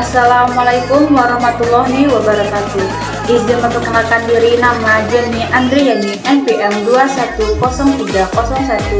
Assalamualaikum warahmatullahi wabarakatuh. Izin memperkenalkan diri, nama Jenny Andriani, NPM 2103012018,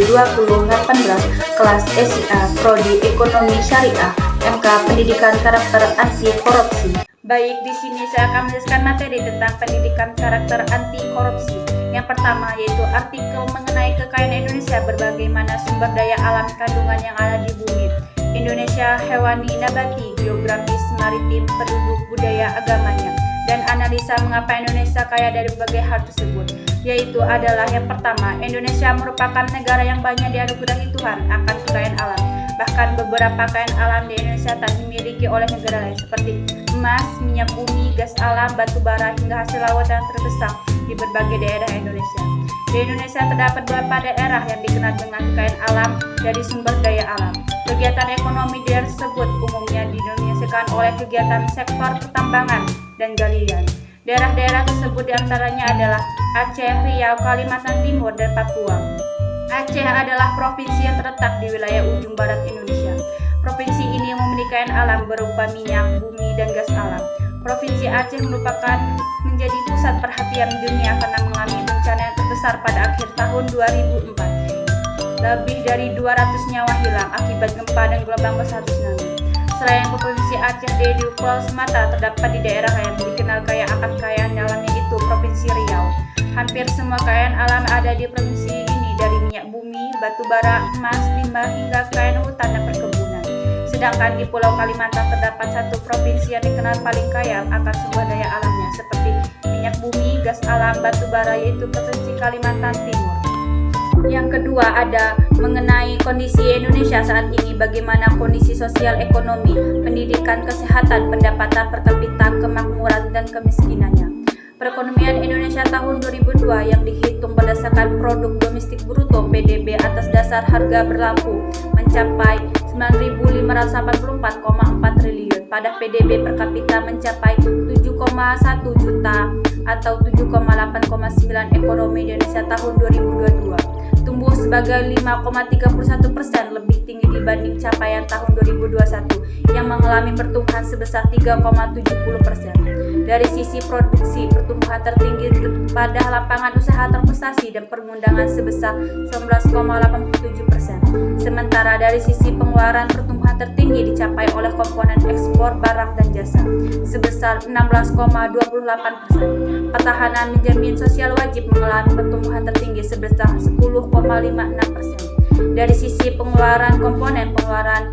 kelas SIA, Prodi Ekonomi Syariah, MK Pendidikan Karakter Anti Korupsi. Baik, di sini saya akan menjelaskan materi tentang pendidikan karakter anti korupsi. Yang pertama yaitu artikel mengenai kekayaan Indonesia, berbagai mana sumber daya alam kandungan yang ada di bumi Indonesia, hewani, nabati, geografis, maritim, penduduk, budaya, agamanya, dan analisa mengapa Indonesia kaya dari berbagai hal tersebut, yaitu adalah yang pertama, Indonesia merupakan negara yang banyak dianugerahi Tuhan akan kekayaan alam. Bahkan beberapa kekayaan alam di Indonesia tak dimiliki oleh negara lain, seperti emas, minyak bumi, gas alam, batu bara, hingga hasil laut yang terbesar di berbagai daerah Indonesia. Di Indonesia terdapat beberapa daerah yang dikenal dengan kekayaan alam dari sumber daya alam. Kegiatan ekonomi tersebut umumnya didominasikan oleh kegiatan sektor pertambangan dan galian. Daerah-daerah tersebut diantaranya adalah Aceh, Riau, Kalimantan Timur, dan Papua. Aceh adalah provinsi yang terletak di wilayah ujung barat Indonesia. Provinsi ini memiliki kekayaan alam berupa minyak, bumi, dan gas alam. Provinsi Aceh merupakan menjadi pusat perhatian dunia karena mengalami bencana yang terbesar pada akhir tahun 2004. Lebih dari 200 nyawa hilang akibat gempa dan gelombang besar tsunami. Selain Provinsi Aceh, di Pulau Sumatera terdapat di daerah yang dikenal kaya akan kekayaan alam, yaitu Provinsi Riau. Hampir semua kekayaan alam ada di provinsi ini, dari minyak bumi, batu bara, emas, limbah, hingga kekayaan hutan dan perkebunan. Sedangkan di Pulau Kalimantan terdapat satu provinsi yang dikenal paling kaya akan sumber daya alamnya, seperti minyak bumi, gas alam, batu bara, yaitu Provinsi Kalimantan Timur. Yang kedua ada mengenai kondisi Indonesia saat ini, bagaimana kondisi sosial ekonomi, pendidikan, kesehatan, pendapatan per kapita, kemakmuran, dan kemiskinannya. Perekonomian Indonesia tahun 2002 yang dihitung berdasarkan produk domestik bruto (PDB) atas dasar harga berlaku mencapai 9.584,4 triliun. Pada PDB per kapita mencapai 7,1 juta atau 7,8,9. Ekonomi Indonesia tahun 2022 tumbuh sebagai 5,31%, lebih tinggi dibanding capaian tahun 2021 yang mengalami pertumbuhan sebesar 3,70%. Dari sisi produksi, pertumbuhan tertinggi pada lapangan usaha terprestasi dan perundangan sebesar 19,87%. Sementara dari sisi pengeluaran, pertumbuhan tertinggi dicapai oleh komponen ekspor barang dan jasa sebesar 16,28%. Pertahanan menjamin sosial wajib mengalami pertumbuhan tertinggi sebesar 10,56%. Dari sisi pengeluaran, komponen pengeluaran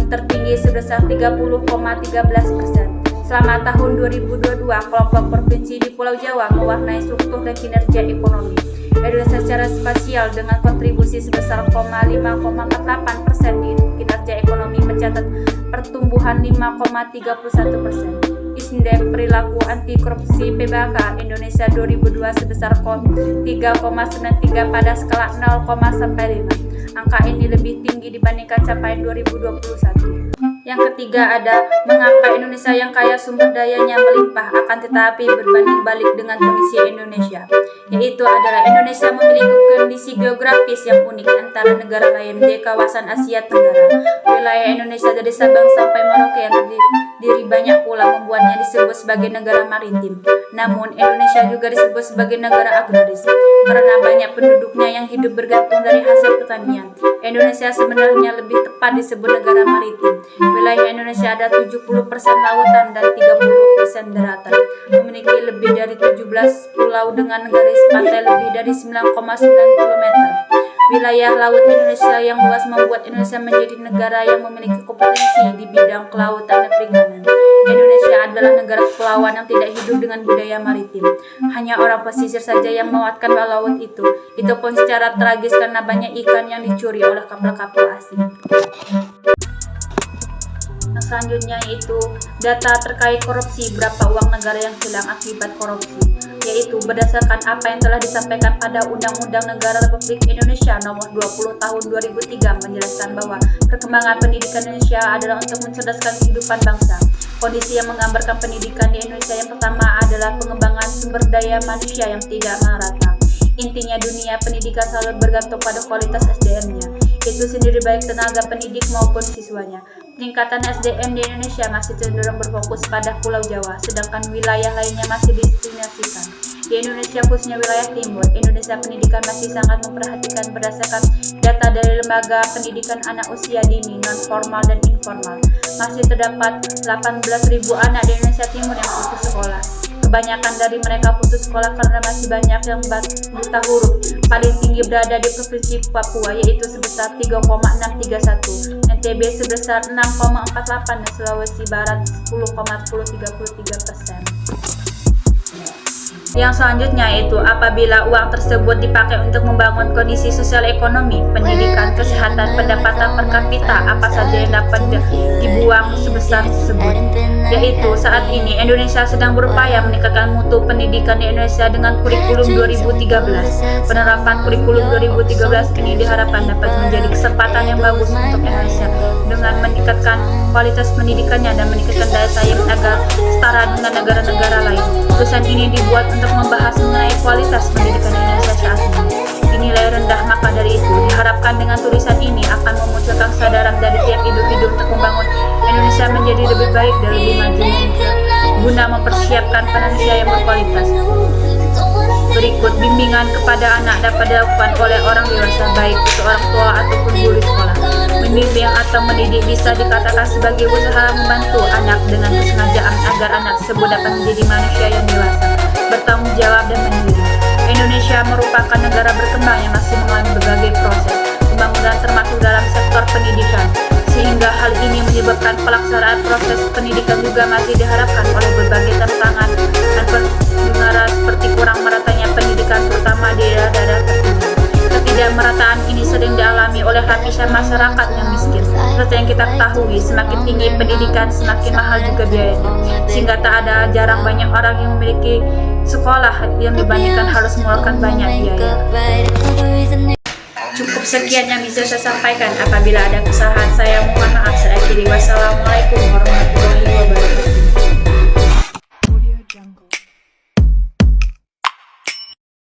tertinggi sebesar 30,13%. Selama tahun 2022, kelompok provinsi di Pulau Jawa mewarnai struktur dan kinerja ekonomi Indonesia secara spasial dengan kontribusi sebesar 5,48% di kinerja ekonomi, mencatat pertumbuhan 5,31%. Indeks perilaku anti korupsi PBK Indonesia 2002 sebesar 3,93 pada skala 0, sampai 5. Angka ini lebih tinggi dibandingkan capaian 2021. Yang ketiga ada mengapa Indonesia yang kaya sumber dayanya melimpah akan tetapi berbanding balik dengan kondisi Indonesia, yaitu adalah Indonesia memiliki kondisi geografis yang unik antara negara lain di kawasan Asia Tenggara. Wilayah Indonesia dari Sabang sampai Merauke yang terdiri banyak pulau membuatnya disebut sebagai negara maritim. Namun Indonesia juga disebut sebagai negara agraris karena banyak penduduknya yang hidup bergantung dari hasil pertanian. Indonesia sebenarnya lebih tepat disebut negara maritim. Wilayah Indonesia ada 70% lautan dan 30% daratan, memiliki lebih dari 17 pulau dengan garis pantai lebih dari 9,9 km. Wilayah laut Indonesia yang luas membuat Indonesia menjadi negara yang memiliki kompetensi di bidang kelautan dan perikanan. Indonesia adalah negara kepulauan yang tidak hidup dengan budaya maritim. Hanya orang pesisir saja yang memanfaatkan laut itu pun secara tragis karena banyak ikan yang dicuri oleh kapal-kapal asing. Selanjutnya yaitu data terkait korupsi, berapa uang negara yang hilang akibat korupsi, yaitu berdasarkan apa yang telah disampaikan pada Undang-Undang Negara Republik Indonesia Nomor 20 Tahun 2003 menjelaskan bahwa perkembangan pendidikan Indonesia adalah untuk mencerdaskan kehidupan bangsa. Kondisi yang menggambarkan pendidikan di Indonesia yang pertama adalah pengembangan sumber daya manusia yang tidak merata. Intinya dunia pendidikan selalu bergantung pada kualitas SDM-nya, itu sendiri baik tenaga pendidik maupun siswanya. peningkatan SDM di Indonesia masih cenderung berfokus pada Pulau Jawa, sedangkan wilayah lainnya masih didominasikan. Di Indonesia, khususnya wilayah timur, Indonesia pendidikan masih sangat memperhatikan berdasarkan data dari Lembaga Pendidikan Anak Usia Dini, non-formal dan informal. Masih terdapat 18.000 anak di Indonesia Timur yang putus sekolah. Kebanyakan dari mereka putus sekolah karena masih banyak yang buta huruf. Paling tinggi berada di Provinsi Papua, yaitu sebesar 3,631, NTB sebesar 6,48, dan Sulawesi Barat 10,1033%. Yang selanjutnya yaitu apabila uang tersebut dipakai untuk membangun kondisi sosial ekonomi, pendidikan, kesehatan, pendapatan per kapita, apa saja yang dapat dibuang sebesar tersebut. Yaitu saat ini Indonesia sedang berupaya meningkatkan mutu pendidikan di Indonesia dengan kurikulum 2013. Penerapan kurikulum 2013 ini diharapkan dapat menjadi kesempatan yang bagus untuk Indonesia dengan meningkatkan kualitas pendidikannya dan meningkatkan daya saing agar setara dengan negara-negara lain. Tulisan ini dibuat untuk membahas mengenai kualitas pendidikan Indonesia saat ini. Dinilai rendah, maka dari itu diharapkan dengan tulisan ini akan memunculkan kesadaran dari tiap individu untuk membangun Indonesia menjadi lebih baik dan lebih maju guna mempersiapkan Indonesia yang berkualitas. Berikut bimbingan kepada anak dapat dilakukan oleh orang dewasa, baik itu orang tua ataupun guru sekolah. Membimbing atau mendidik bisa dikatakan sebagai usaha membantu anak dengan kesengajaan agar anak tersebut dapat menjadi manusia yang dewasa, bertanggung jawab dan mandiri. Indonesia merupakan negara berkembang yang masih mengalami berbagai proses pembangunan termasuk dalam sektor pendidikan, sehingga hal ini menyebabkan pelaksanaan proses pendidikan juga masih diharapkan oleh berbagai tantangan dan pendengaran seperti kurang meratanya pendidikan terutama di daerah-daerah tertinggal. Ketidakmerataan ini sering dialami oleh lapisan masyarakat yang miskin. Seperti yang kita ketahui, semakin tinggi pendidikan, semakin mahal juga biayanya, sehingga tak ada jarang banyak orang yang memiliki sekolah yang dibandingkan harus mengeluarkan banyak biaya. Cukup sekian yang bisa saya sampaikan. Apabila ada kesalahan, saya mohon maaf. Saya akhiri. Wassalamualaikum warahmatullahi wabarakatuh.